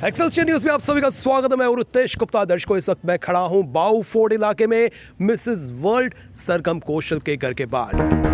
Excelsior news में आप सभी का स्वागत है। मैं रितेश गुप्ता। दर्शकों, इस वक्त मैं खड़ा हूं बाऊ फोर्ट इलाके में मिसेस वर्ल्ड सरगम कौशल के घर के बाहर।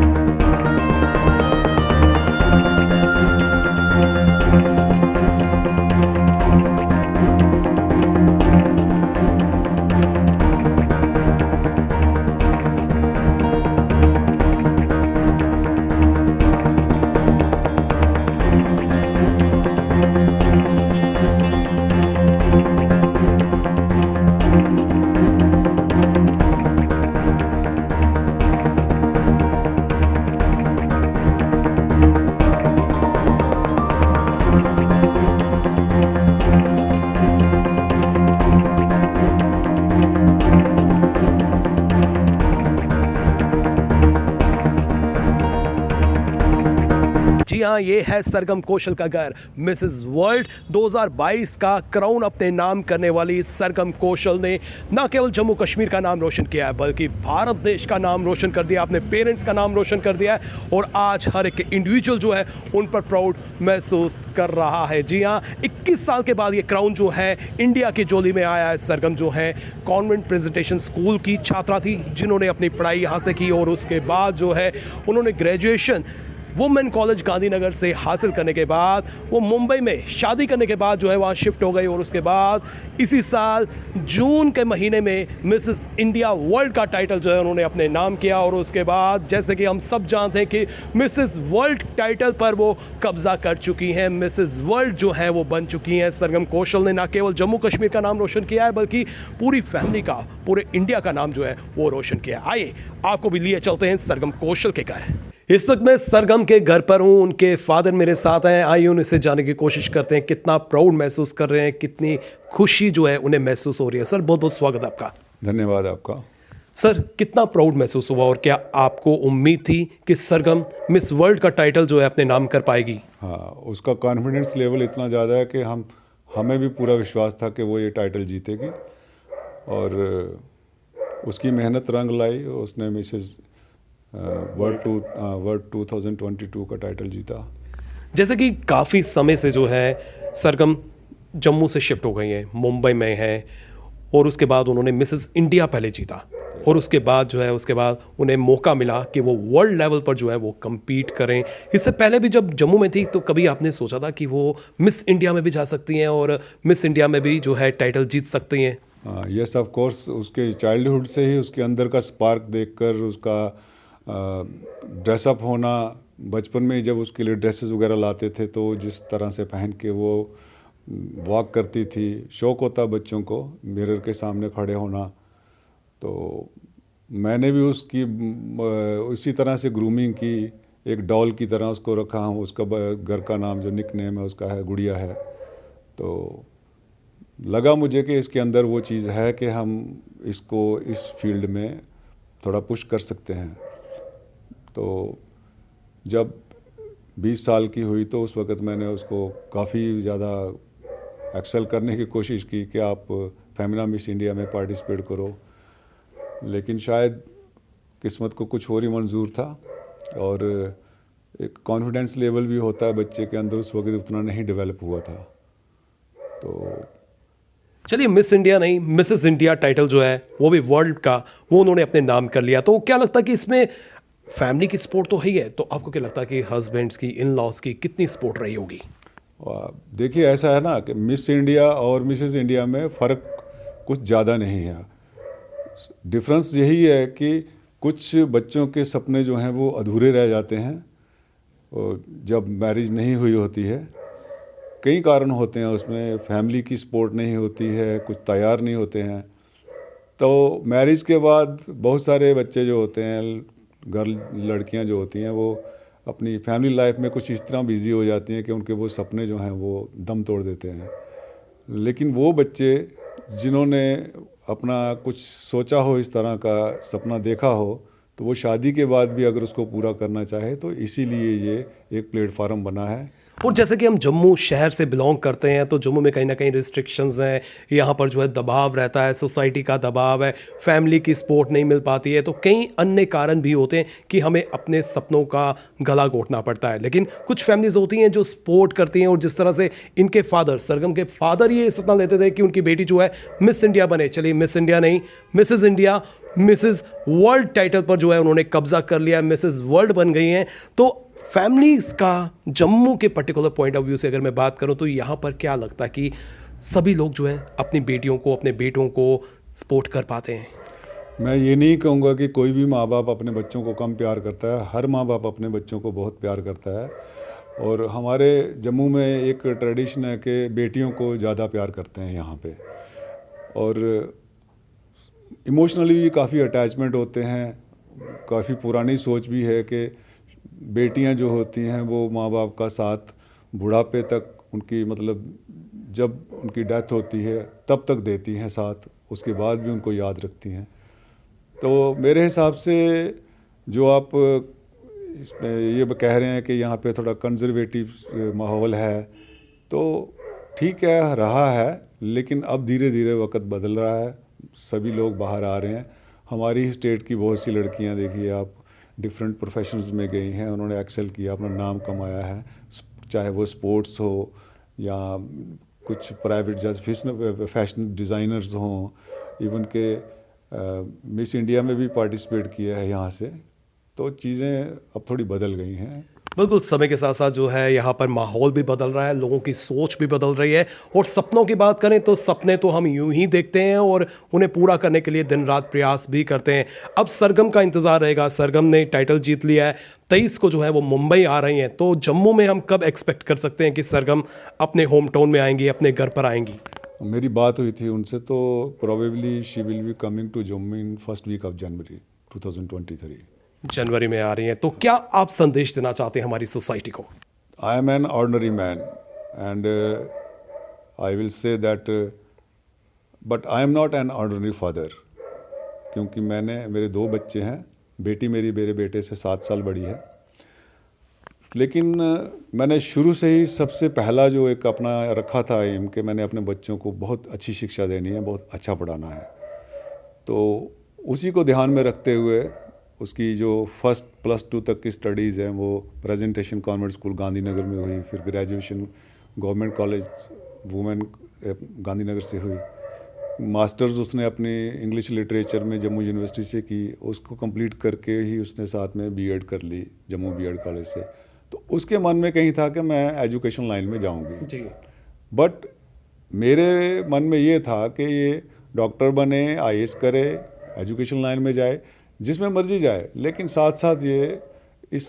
जी हाँ, ये है सरगम कौशल का घर। मिसेस वर्ल्ड 2022 का क्राउन अपने नाम करने वाली सरगम कौशल ने न केवल जम्मू कश्मीर का नाम रोशन किया है, बल्कि भारत देश का नाम रोशन कर दिया, अपने पेरेंट्स का नाम रोशन कर दिया है और आज हर एक इंडिविजुअल जो है उन पर प्राउड महसूस कर रहा है। जी हाँ, 21 साल के बाद ये क्राउन जो है इंडिया की झोली में आया है। सरगम जो है कॉन्वेंट प्रेजेंटेशन स्कूल की छात्रा थी, जिन्होंने अपनी पढ़ाई यहाँ से की और उसके बाद जो है उन्होंने ग्रेजुएशन वुमेन कॉलेज गांधीनगर से हासिल करने के बाद वो मुंबई में शादी करने के बाद जो है वहाँ शिफ्ट हो गई और उसके बाद इसी साल जून के महीने में मिसेस इंडिया वर्ल्ड का टाइटल जो है उन्होंने अपने नाम किया। और उसके बाद जैसे कि हम सब जानते हैं कि मिसेस वर्ल्ड टाइटल पर वो कब्जा कर चुकी हैं। मिसेस वर्ल्ड जो है वो बन चुकी हैं। सरगम कौशल ने न केवल जम्मू कश्मीर का नाम रोशन किया है, बल्कि पूरी फैमिली का, पूरे इंडिया का नाम जो है वो रोशन किया है। आइए आपको भी लिए चलते हैं सरगम कौशल के घर। इस वक्त मैं सरगम के घर पर हूं, उनके फादर मेरे साथ हैं। आइए उनसे जानने की कोशिश करते हैं कितना प्राउड महसूस कर रहे हैं, कितनी खुशी जो है उन्हें महसूस हो रही है। सर, बहुत बहुत स्वागत आपका। धन्यवाद आपका। सर, कितना प्राउड महसूस हुआ और क्या आपको उम्मीद थी कि सरगम मिस वर्ल्ड का टाइटल जो है अपने नाम कर पाएगी? हाँ, उसका कॉन्फिडेंस लेवल इतना ज़्यादा है कि हमें भी पूरा विश्वास था कि वो ये टाइटल जीतेगी और उसकी मेहनत रंग लाई। उसने मिसेस वर्ल्ड 2022 का टाइटल जीता। जैसे कि काफ़ी समय से जो है सरगम जम्मू से शिफ्ट हो गई हैं, मुंबई में हैं और उसके बाद उन्होंने मिसेस इंडिया पहले जीता और उसके बाद उन्हें मौका मिला कि वो वर्ल्ड लेवल पर जो है वो कम्पीट करें। इससे पहले भी जब जम्मू में थी तो कभी आपने सोचा था कि वो मिस इंडिया में भी जा सकती हैं और मिस इंडिया में भी जो है टाइटल जीत सकती हैं? Yes, of course. उसके चाइल्डहुड से ही उसके अंदर का स्पार्क देखकर, उसका ड्रेसअप होना, बचपन में जब उसके लिए ड्रेसेस वगैरह लाते थे तो जिस तरह से पहन के वो वॉक करती थी, शौक़ होता बच्चों को मिरर के सामने खड़े होना। तो मैंने भी उसकी उसी तरह से ग्रूमिंग की, एक डॉल की तरह उसको रखा हूँ। उसका घर का नाम जो निक नेम है उसका है गुड़िया है। तो लगा मुझे कि इसके अंदर वो चीज़ है कि हम इसको इस फील्ड में थोड़ा पुश कर सकते हैं। तो जब 20 साल की हुई तो उस वक़्त मैंने उसको काफ़ी ज़्यादा एक्सेल करने की कोशिश की कि आप फेमिना मिस इंडिया में पार्टिसिपेट करो, लेकिन शायद किस्मत को कुछ और ही मंजूर था और एक कॉन्फिडेंस लेवल भी होता है बच्चे के अंदर, उस वक़्त उतना नहीं डेवलप हुआ था। तो चलिए, मिस इंडिया नहीं, मिसेस इंडिया टाइटल जो है वो भी वर्ल्ड का, वो उन्होंने अपने नाम कर लिया। तो क्या लगता है कि इसमें फैमिली की सपोर्ट तो है ही है, तो आपको क्या लगता है कि हस्बैंड्स की, इन लॉज की कितनी सपोर्ट रही होगी? देखिए, ऐसा है ना कि मिस इंडिया और मिसेस इंडिया में फ़र्क कुछ ज़्यादा नहीं है। डिफरेंस यही है कि कुछ बच्चों के सपने जो हैं वो अधूरे रह जाते हैं और जब मैरिज नहीं हुई होती है। कई कारण होते हैं उसमें, फैमिली की सपोर्ट नहीं होती है, कुछ तैयार नहीं होते हैं। तो मैरिज के बाद बहुत सारे बच्चे जो होते हैं, लड़कियां जो होती हैं, वो अपनी फैमिली लाइफ में कुछ इस तरह बिज़ी हो जाती हैं कि उनके वो सपने जो हैं वो दम तोड़ देते हैं। लेकिन वो बच्चे जिन्होंने अपना कुछ सोचा हो, इस तरह का सपना देखा हो, तो वो शादी के बाद भी अगर उसको पूरा करना चाहे तो इसीलिए ये एक प्लेटफार्म बना है। और जैसे कि हम जम्मू शहर से बिलोंग करते हैं तो जम्मू में कहीं ना कहीं रिस्ट्रिक्शंस हैं, यहाँ पर जो है दबाव रहता है, सोसाइटी का दबाव है, फैमिली की सपोर्ट नहीं मिल पाती है, तो कई अन्य कारण भी होते हैं कि हमें अपने सपनों का गला घोटना पड़ता है। लेकिन कुछ फैमिलीज होती हैं जो सपोर्ट करती हैं, और जिस तरह से इनके फादर, सरगम के फादर ये सपना लेते थे कि उनकी बेटी जो है मिस इंडिया बने, चलिए मिस इंडिया नहीं, Mrs India, Mrs world title पर जो है उन्होंने कब्जा कर लिया, मिसेज वर्ल्ड बन गई हैं। तो फैमिलीज का जम्मू के पर्टिकुलर पॉइंट ऑफ व्यू से अगर मैं बात करूं तो यहाँ पर क्या लगता है कि सभी लोग जो है अपनी बेटियों को, अपने बेटों को सपोर्ट कर पाते हैं? मैं ये नहीं कहूँगा कि कोई भी माँ बाप अपने बच्चों को कम प्यार करता है। हर माँ बाप अपने बच्चों को बहुत प्यार करता है, और हमारे जम्मू में एक ट्रेडिशन है कि बेटियों को ज़्यादा प्यार करते हैं यहाँ पे, और इमोशनली भी काफ़ी अटैचमेंट होते हैं। काफ़ी पुरानी सोच भी है कि बेटियां जो होती हैं वो माँ बाप का साथ बुढ़ापे तक, उनकी मतलब जब उनकी डेथ होती है तब तक देती हैं साथ, उसके बाद भी उनको याद रखती हैं। तो मेरे हिसाब से जो आप इसमें ये कह रहे हैं कि यहाँ पे थोड़ा कंजर्वेटिव माहौल है, तो ठीक है, रहा है, लेकिन अब धीरे धीरे वक्त बदल रहा है, सभी लोग बाहर आ रहे हैं। हमारी ही स्टेट की बहुत सी लड़कियाँ देखिए आप, डिफरेंट प्रोफेशंस में गई हैं, उन्होंने एक्सेल किया, अपना नाम कमाया है, चाहे वो स्पोर्ट्स हो या कुछ प्राइवेट जैसे फैशन डिज़ाइनर्स हों, इवन के मिस इंडिया में भी पार्टिसिपेट किया है यहाँ से। तो चीज़ें अब थोड़ी बदल गई हैं। बिल्कुल, समय के साथ साथ जो है यहाँ पर माहौल भी बदल रहा है, लोगों की सोच भी बदल रही है। और सपनों की बात करें तो सपने तो हम यूं ही देखते हैं और उन्हें पूरा करने के लिए दिन रात प्रयास भी करते हैं। अब सरगम का इंतज़ार रहेगा, सरगम ने टाइटल जीत लिया है, 23 को जो है वो मुंबई आ रही हैं, तो जम्मू में हम कब एक्सपेक्ट कर सकते हैं कि सरगम अपने होम टाउन में आएंगी, अपने घर पर आएंगी? मेरी बात हुई थी उनसे, तो probably she will be coming to Jammu in first week of January 2023। जनवरी में आ रही हैं, तो क्या आप संदेश देना चाहते हैं हमारी सोसाइटी को? I am an ordinary man, and I will say that, but I am not an ordinary father, क्योंकि मेरे 2 बच्चे हैं। बेटी मेरी मेरे बेटे से 7 साल बड़ी है, लेकिन मैंने शुरू से ही सबसे पहला जो एक अपना रखा था एम कि मैंने अपने बच्चों को बहुत अच्छी शिक्षा देनी है, बहुत अच्छा पढ़ाना है। तो उसी को ध्यान में रखते हुए उसकी जो फर्स्ट +2 तक की स्टडीज़ हैं वो प्रेजेंटेशन कॉन्वेंट स्कूल गांधीनगर में हुई, फिर graduation government college women Gandhinagar से हुई, मास्टर्स उसने अपनी इंग्लिश लिटरेचर में जम्मू यूनिवर्सिटी से की, उसको कंप्लीट करके ही उसने साथ में बीएड कर ली जम्मू बीएड कॉलेज से। तो उसके मन में कहीं था कि मैं एजुकेशन लाइन में जाऊंगी जी। बट मेरे मन में ये था कि ये डॉक्टर बने, आईएएस करे, एजुकेशन लाइन में जाए, जिसमें मर्जी जाए, लेकिन साथ साथ ये इस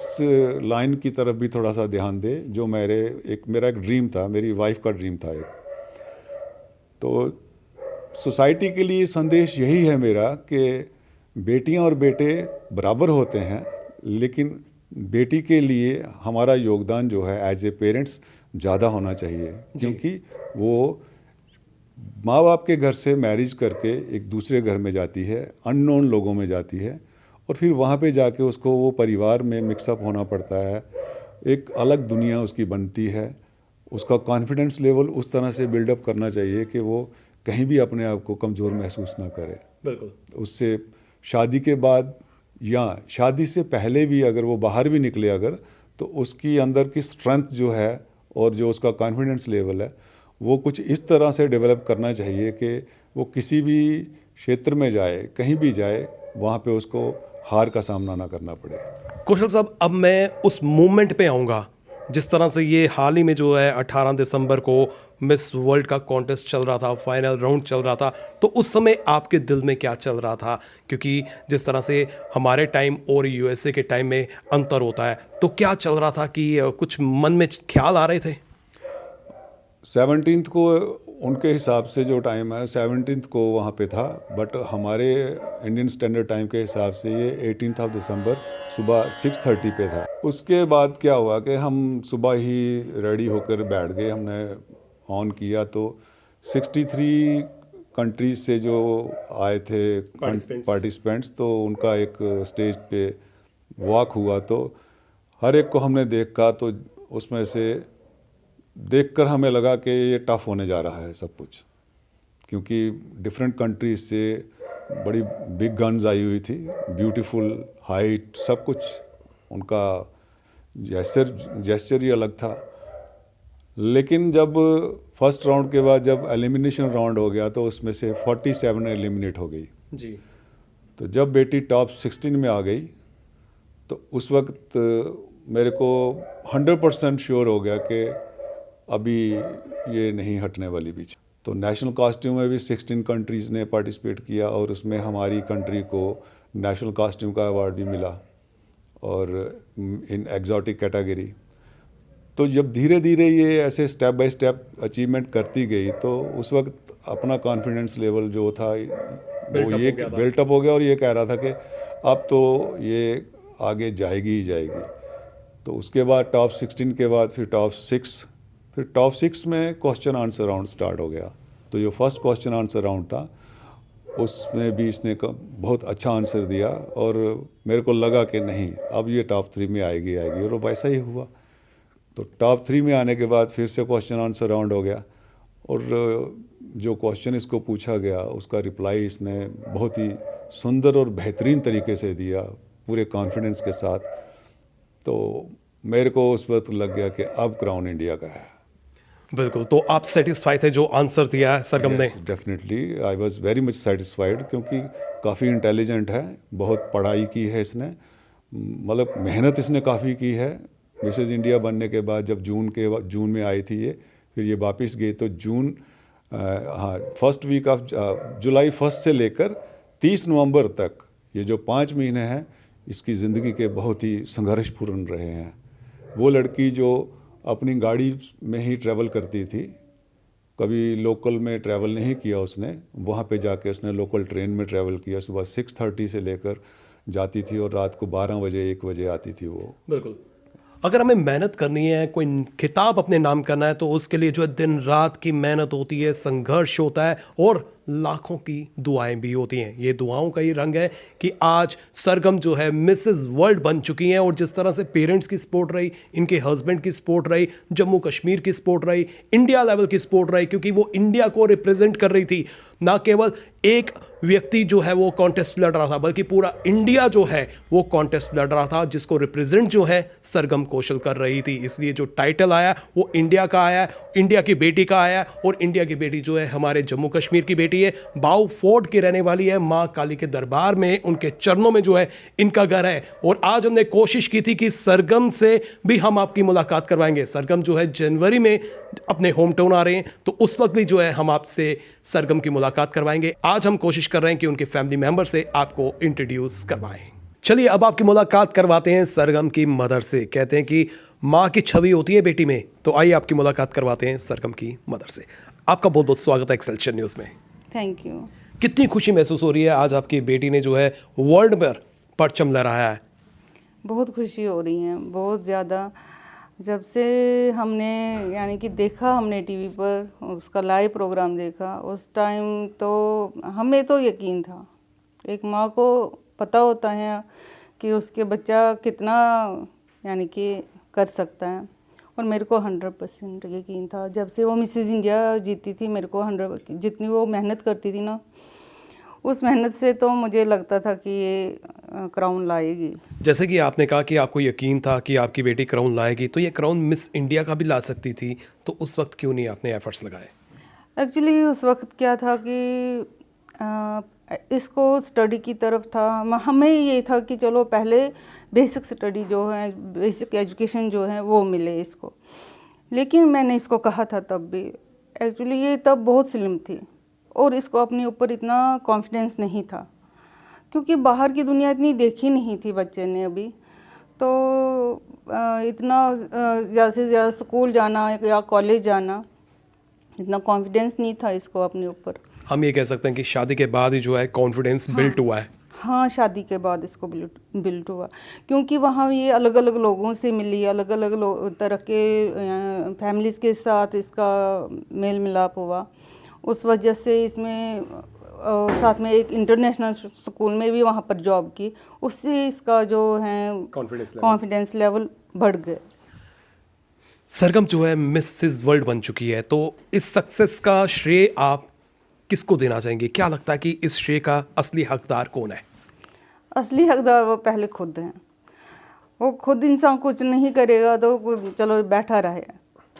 लाइन की तरफ भी थोड़ा सा ध्यान दे, जो मेरा एक ड्रीम था, मेरी वाइफ का ड्रीम था एक। तो सोसाइटी के लिए संदेश यही है मेरा कि बेटियां और बेटे बराबर होते हैं, लेकिन बेटी के लिए हमारा योगदान जो है एज ए पेरेंट्स ज़्यादा होना चाहिए, क्योंकि वो माँ बाप के घर से मैरिज करके एक दूसरे घर में जाती है, अननोन लोगों में जाती है, और फिर वहाँ पे जाके उसको वो परिवार में मिक्सअप होना पड़ता है, एक अलग दुनिया उसकी बनती है। उसका कॉन्फिडेंस लेवल उस तरह से बिल्डअप करना चाहिए कि वो कहीं भी अपने आप को कमज़ोर महसूस ना करे। बिल्कुल। उससे शादी के बाद या शादी से पहले भी अगर वो बाहर भी निकले अगर, तो उसकी अंदर की स्ट्रेंथ जो है और जो उसका कॉन्फिडेंस लेवल है वो कुछ इस तरह से डेवलप करना चाहिए कि वो किसी भी क्षेत्र में जाए, कहीं भी जाए, वहाँ पे उसको हार का सामना ना करना पड़े। कौशल साहब, अब मैं उस मोमेंट पे आऊँगा जिस तरह से ये हाल ही में जो है 18 दिसंबर को मिस वर्ल्ड का कॉन्टेस्ट चल रहा था, फाइनल राउंड चल रहा था, तो उस समय आपके दिल में क्या चल रहा था? क्योंकि जिस तरह से हमारे टाइम और यूएसए के टाइम में अंतर होता है, तो क्या चल रहा था कि कुछ मन में ख्याल आ रहे थे? 17 को उनके हिसाब से जो टाइम है 17 को वहाँ पे था, बट हमारे इंडियन स्टैंडर्ड टाइम के हिसाब से ये 18 दिसंबर सुबह 6:30 पे था। उसके बाद क्या हुआ कि हम सुबह ही रेडी होकर बैठ गए, हमने ऑन किया तो 63 कंट्रीज से जो आए थे पार्टिसिपेंट्स, तो उनका एक स्टेज पे वॉक हुआ, तो हर एक को हमने देखा, तो उसमें से देखकर हमें लगा कि ये टफ होने जा रहा है सब कुछ, क्योंकि डिफरेंट कंट्रीज से बड़ी बिग गन्स आई हुई थी, ब्यूटीफुल हाइट, सब कुछ उनका जेस्चर ही अलग था। लेकिन जब फर्स्ट राउंड के बाद जब एलिमिनेशन राउंड हो गया तो उसमें से 47 एलिमिनेट हो गई जी। तो जब बेटी टॉप 16 में आ गई तो उस वक्त मेरे को 100% श्योर हो गया कि अभी ये नहीं हटने वाली पीछे। तो नेशनल कॉस्ट्यूम में भी 16 कंट्रीज़ ने पार्टिसिपेट किया और उसमें हमारी कंट्री को नेशनल कॉस्ट्यूम का अवार्ड भी मिला और इन एग्जॉटिक कैटेगरी। तो जब धीरे धीरे ये ऐसे स्टेप बाय स्टेप अचीवमेंट करती गई तो उस वक्त अपना कॉन्फिडेंस लेवल जो था वो ये बिल्टअप हो गया और ये कह रहा था कि अब तो ये आगे जाएगी ही जाएगी। तो उसके बाद टॉप 16 के बाद फिर टॉप 6 में क्वेश्चन आंसर राउंड स्टार्ट हो गया। तो जो फर्स्ट क्वेश्चन आंसर राउंड था उसमें भी इसने बहुत अच्छा आंसर दिया और मेरे को लगा कि नहीं अब ये टॉप 3 में आएगी और वैसा ही हुआ। तो टॉप 3 में आने के बाद फिर से क्वेश्चन आंसर राउंड हो गया और जो क्वेश्चन इसको पूछा गया उसका रिप्लाई इसने बहुत ही सुंदर और बेहतरीन तरीके से दिया, पूरे कॉन्फिडेंस के साथ। तो मेरे को उस वक्त लग गया कि अब क्राउन इंडिया का है। बिल्कुल, तो आप सेटिस्फाई थे जो आंसर दिया है सरगम ने? Definitely I was very much satisfied, क्योंकि काफ़ी इंटेलिजेंट है, बहुत पढ़ाई की है इसने, मतलब मेहनत इसने काफ़ी की है। मिसेस इंडिया बनने के बाद जब जून में आई थी ये, फिर ये वापस गई तो फर्स्ट वीक ऑफ जुलाई 1 से लेकर 30 नवंबर तक ये जो 5 महीने हैं इसकी ज़िंदगी के बहुत ही संघर्षपूर्ण रहे हैं। वो लड़की जो अपनी गाड़ी में ही ट्रैवल करती थी, कभी लोकल में ट्रैवल नहीं किया उसने, वहाँ पे जाके उसने लोकल ट्रेन में ट्रैवल किया। सुबह 6:30 से लेकर जाती थी और रात को 12 बजे 1 बजे आती थी वो। बिल्कुल, अगर हमें मेहनत करनी है, कोई खिताब अपने नाम करना है, तो उसके लिए जो है दिन रात की मेहनत होती है, संघर्ष होता है और लाखों की दुआएं भी होती हैं। ये दुआओं का ही रंग है कि आज सरगम जो है मिसेस वर्ल्ड बन चुकी हैं और जिस तरह से पेरेंट्स की सपोर्ट रही, इनके हस्बैंड की सपोर्ट रही, जम्मू कश्मीर की सपोर्ट रही, इंडिया लेवल की सपोर्ट रही, क्योंकि वो इंडिया को रिप्रेजेंट कर रही थी। ना केवल एक व्यक्ति जो है वो कॉन्टेस्ट लड़ रहा था, बल्कि पूरा इंडिया जो है वो कॉन्टेस्ट लड़ रहा था, जिसको रिप्रेजेंट जो है सरगम कौशल कर रही थी। इसलिए जो टाइटल आया वो इंडिया का आया, इंडिया की बेटी का आया। और इंडिया की बेटी जो है हमारे जम्मू कश्मीर की बेटी है, बाऊ फोर्ट की रहने वाली है, माँ काली के दरबार में, उनके चरणों में जो है इनका घर है। और आज हमने कोशिश की थी कि सरगम से भी हम आपकी मुलाकात करवाएंगे। सरगम जो है जनवरी में अपने होम टाउन आ रहे हैं, तो उस वक्त भी जो है हम आपसे सरगम की मुलाकात करवाएंगे। आज हम कोशिश कर रहे हैं कि उनके फैमिली मेंबर से आपको इंट्रोड्यूस करवाएं। चलिए अब आपकी मुलाकात करवाते हैं सरगम की मदर से। कहते हैं कि माँ की छवि होती है बेटी में, तो आइए आपकी मुलाकात करवाते हैं सरगम की मदर से। आपका बहुत बहुत स्वागत है एक्सेलशन न्यूज़ में। Thank you. कितनी खुशी महसूस हो रही है आज आपकी बेटी ने जो है वर्ल्ड पर परचम लहराया है? बहुत खुशी हो रही है, बहुत ज़्यादा। जब से हमने यानी कि देखा हमने टीवी पर उसका लाइव प्रोग्राम देखा, उस टाइम तो हमें तो यकीन था, एक माँ को पता होता है कि उसके बच्चा कितना यानी कि कर सकता है, और मेरे को 100% यकीन था। जब से वो मिसेस इंडिया जीती थी, मेरे को 100 जितनी वो मेहनत करती थी ना, उस मेहनत से तो मुझे लगता था कि ये क्राउन लाएगी। जैसे कि आपने कहा कि आपको यकीन था कि आपकी बेटी क्राउन लाएगी, तो ये क्राउन मिस इंडिया का भी ला सकती थी, तो उस वक्त क्यों नहीं आपने एफर्ट्स लगाए? एक्चुअली उस वक्त क्या था कि इसको स्टडी की तरफ था, हमें ये था कि चलो पहले बेसिक स्टडी जो है, बेसिक एजुकेशन जो है वो मिले इसको। लेकिन मैंने इसको कहा था तब भी, एक्चुअली ये तब बहुत स्लिम थी और इसको अपने ऊपर इतना कॉन्फिडेंस नहीं था, क्योंकि बाहर की दुनिया इतनी देखी नहीं थी बच्चे ने अभी। तो इतना ज़्यादा से ज़्यादा स्कूल जाना या कॉलेज जाना, इतना कॉन्फिडेंस नहीं था इसको अपने ऊपर। हम ये कह सकते हैं कि शादी के बाद ही जो है कॉन्फिडेंस बिल्ट हुआ है। हाँ, शादी के बाद इसको बिल्ट हुआ, क्योंकि वहाँ ये अलग अलग लोगों से मिली, अलग अलग तरह के फैमिलीज़ के साथ इसका मेल मिलाप हुआ। उस वजह से इसमें साथ में एक इंटरनेशनल स्कूल में भी वहाँ पर जॉब की, उससे इसका जो है कॉन्फिडेंस लेवल बढ़ गया। सरगम जो है मिसेस वर्ल्ड बन चुकी है, तो इस सक्सेस का श्रेय आप किसको देना चाहेंगे? क्या लगता है कि इस श्रेय का असली हकदार कौन है? असली हकदार वो पहले खुद हैं। वो खुद इंसान कुछ नहीं करेगा तो चलो बैठा रहे,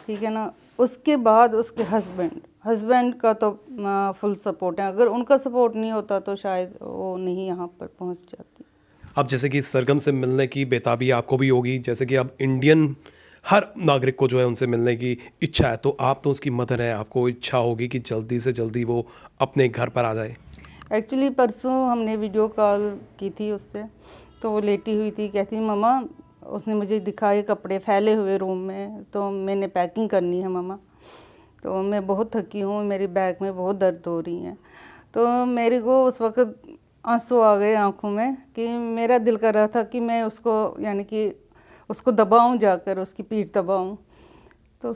ठीक है ना। उसके बाद उसके हस्बैंड का तो फुल सपोर्ट है। अगर उनका सपोर्ट नहीं होता तो शायद वो नहीं यहाँ पर पहुँच जाती। अब जैसे कि सरगम से मिलने की बेताबी आपको भी होगी, जैसे कि अब इंडियन हर नागरिक को जो है उनसे मिलने की इच्छा है, तो आप तो उसकी मदर हैं, आपको इच्छा होगी कि जल्दी से जल्दी वो अपने घर पर आ जाए। एक्चुअली परसों हमने वीडियो कॉल की थी उससे, तो वो लेटी हुई थी, कहती मम्मा, उसने मुझे दिखाए कपड़े फैले हुए रूम में, तो मैंने पैकिंग करनी है मम्मा, तो मैं बहुत थकी हूँ, मेरी बैक में बहुत दर्द हो रही है। तो मेरे को उस वक्त आंसू आ गए आंखों में कि मेरा दिल कर रहा था कि मैं उसको यानी कि उसको दबाऊं, जाकर उसकी पीठ दबाऊं। तो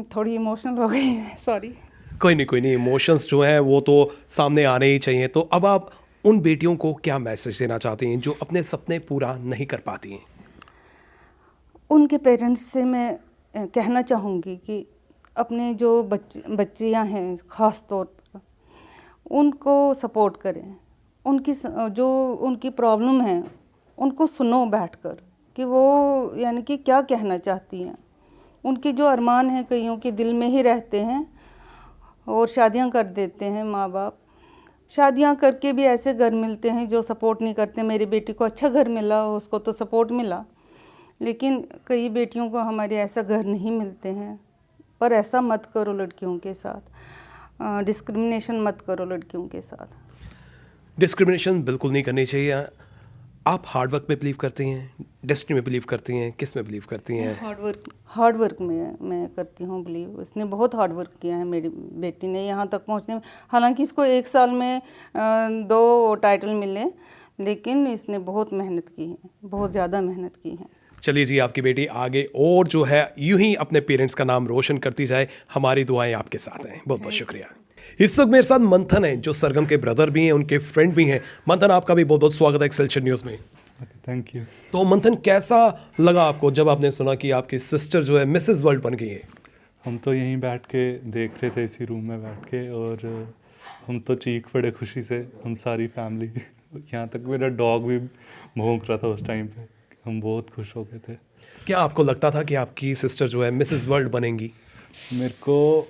थोड़ी इमोशनल हो गई, सॉरी। कोई नहीं, इमोशंस जो हैं वो तो सामने आने ही चाहिए। तो अब आप उन बेटियों को क्या मैसेज देना चाहती हैं जो अपने सपने पूरा नहीं कर पाती हैं? उनके पेरेंट्स से मैं कहना चाहूँगी कि अपने जो बच्चियाँ हैं ख़ास तौर पर, उनको सपोर्ट करें। जो उनकी प्रॉब्लम है उनको सुनो बैठकर कि वो यानी कि क्या कहना चाहती हैं। उनके जो अरमान हैं कईयों के दिल में ही रहते हैं और शादियां कर देते हैं माँ बाप। शादियां करके भी ऐसे घर मिलते हैं जो सपोर्ट नहीं करते। मेरी बेटी को अच्छा घर मिला, उसको तो सपोर्ट मिला, लेकिन कई बेटियों को हमारे ऐसा घर नहीं मिलते हैं। पर ऐसा मत करो लड़कियों के साथ, डिस्क्रिमिनेशन मत करो लड़कियों के साथ। डिस्क्रिमिनेशन बिल्कुल नहीं करनी चाहिए। आप हार्ड वर्क में बिलीव करती हैं, डेस्टिनी में बिलीव करती हैं, किस में बिलीव करती हैं? हार्ड वर्क में मैं करती हूँ बिलीव। इसने बहुत हार्ड वर्क किया है मेरी बेटी ने यहाँ तक पहुँचने में। हालांकि इसको 1 साल में 2 टाइटल मिले, लेकिन इसने बहुत मेहनत की है, बहुत ज़्यादा मेहनत की है। चलिए जी, आपकी बेटी आगे और जो है यूं ही अपने पेरेंट्स का नाम रोशन करती जाए, हमारी दुआएं आपके साथ हैं। बहुत बहुत शुक्रिया। इस वक्त मेरे साथ मंथन है, जो सरगम के ब्रदर भी हैं, उनके फ्रेंड भी हैं। मंथन, आपका भी बहुत बहुत स्वागत है एक्सेलशियर न्यूज़ में। Thank you. तो मंथन, कैसा लगा आपको जब आपने सुना कि आपकी सिस्टर जो है मिसेस वर्ल्ड बन गई है? हम तो यहीं बैठ के देख रहे थे, इसी रूम में बैठ के, और हम तो चीख पड़े खुशी से, हम सारी फैमिली। यहाँ तक मेरा डॉग भी भौंक रहा था उस टाइम पे। हम बहुत खुश हो गए थे। क्या आपको लगता था कि आपकी सिस्टर जो है मिसेस वर्ल्ड बनेंगी? मेरे को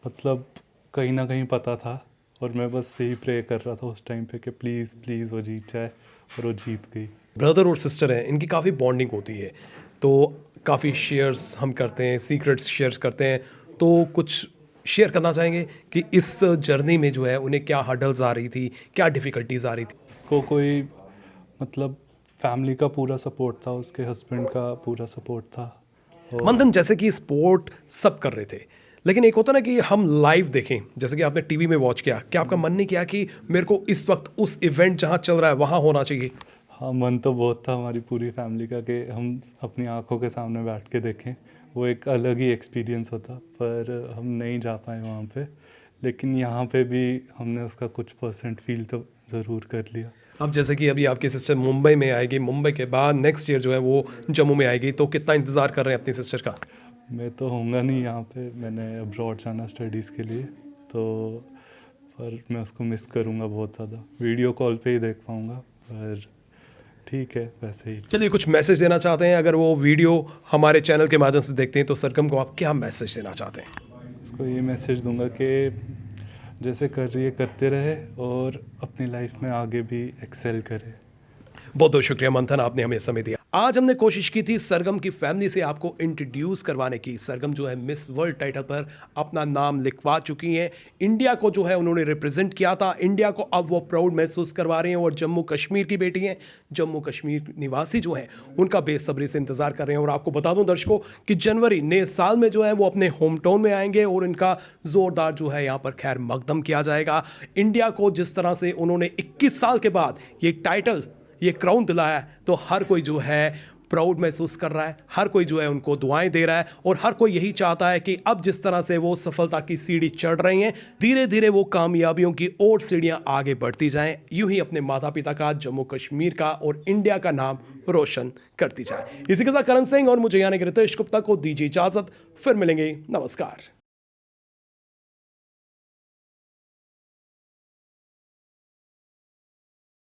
मतलब कहीं ना कहीं पता था, और मैं बस यही प्रे कर रहा था उस टाइम पे कि प्लीज़ प्लीज़ वो जीत जाए, और वो जीत गई। ब्रदर और सिस्टर हैं, इनकी काफ़ी बॉन्डिंग होती है, तो काफ़ी शेयर्स हम करते हैं, सीक्रेट्स शेयर करते हैं। तो कुछ शेयर करना चाहेंगे कि इस जर्नी में जो है उन्हें क्या हर्डल्स आ रही थी, क्या डिफ़िकल्टीज आ रही थी? उसको कोई मतलब फैमिली का पूरा सपोर्ट था, उसके हस्बैंड का पूरा सपोर्ट था। मंथन, जैसे कि स्पोर्ट सब कर रहे थे, लेकिन एक होता ना कि हम लाइव देखें, जैसे कि आपने टीवी में वॉच किया, क्या आपका मन नहीं किया कि मेरे को इस वक्त उस इवेंट जहाँ चल रहा है वहाँ होना चाहिए? हाँ, मन तो बहुत था हमारी पूरी फैमिली का कि हम अपनी आंखों के सामने बैठ के देखें। वो एक अलग ही एक्सपीरियंस होता, पर हम नहीं जा पाए वहाँ पे। लेकिन यहाँ पे भी हमने उसका कुछ % फील तो ज़रूर कर लिया। अब जैसे कि अभी आपकी सिस्टर मुंबई में आएगी, मुंबई के बाद नेक्स्ट ईयर जो है वो जम्मू में आएगी, तो कितना इंतज़ार कर रहे हैं अपनी सिस्टर का? मैं तो होऊंगा नहीं यहाँ पे, मैंने अब्रॉड जाना स्टडीज़ के लिए, तो पर मैं उसको मिस करूँगा बहुत ज़्यादा। वीडियो कॉल पे ही देख पाऊँगा, पर ठीक है वैसे ही। चलिए, कुछ मैसेज देना चाहते हैं? अगर वो वीडियो हमारे चैनल के माध्यम से देखते हैं तो सरगम को आप क्या मैसेज देना चाहते हैं? उसको ये मैसेज दूंगा कि जैसे कर रही है करते रहे, और अपनी लाइफ में आगे भी एक्सेल करे। बहुत बहुत शुक्रिया मंथन, आपने हमें समय दिया। आज हमने कोशिश की थी सरगम की फैमिली से आपको इंट्रोड्यूस करवाने की। सरगम जो है मिस वर्ल्ड टाइटल पर अपना नाम लिखवा चुकी हैं। इंडिया को जो है उन्होंने रिप्रेजेंट किया था, इंडिया को अब वो प्राउड महसूस करवा रही हैं। और जम्मू कश्मीर की बेटी हैं, जम्मू कश्मीर निवासी जो हैं उनका बेसब्री से इंतजार कर रहे हैं। और आपको बता दूं दर्शकों कि जनवरी नए साल में जो है वो अपने होम टाउन में आएंगे और इनका जोरदार जो है यहाँ पर खैर मकदम किया जाएगा। इंडिया को जिस तरह से उन्होंने 21 साल के बाद ये टाइटल, ये क्राउन दिलाया, तो हर कोई जो है प्राउड महसूस कर रहा है, हर कोई जो है उनको दुआएं दे रहा है और हर कोई यही चाहता है कि अब जिस तरह से वो सफलता की सीढ़ी चढ़ रही हैं, धीरे धीरे वो कामयाबियों की और सीढ़ियां आगे बढ़ती जाएं, यूं ही अपने माता पिता का, जम्मू कश्मीर का और इंडिया का नाम रोशन करती जाए। इसी के साथ करण सिंह और मुझे यानी कि रितेश गुप्ता को दीजिए इजाजत, फिर मिलेंगे, नमस्कार।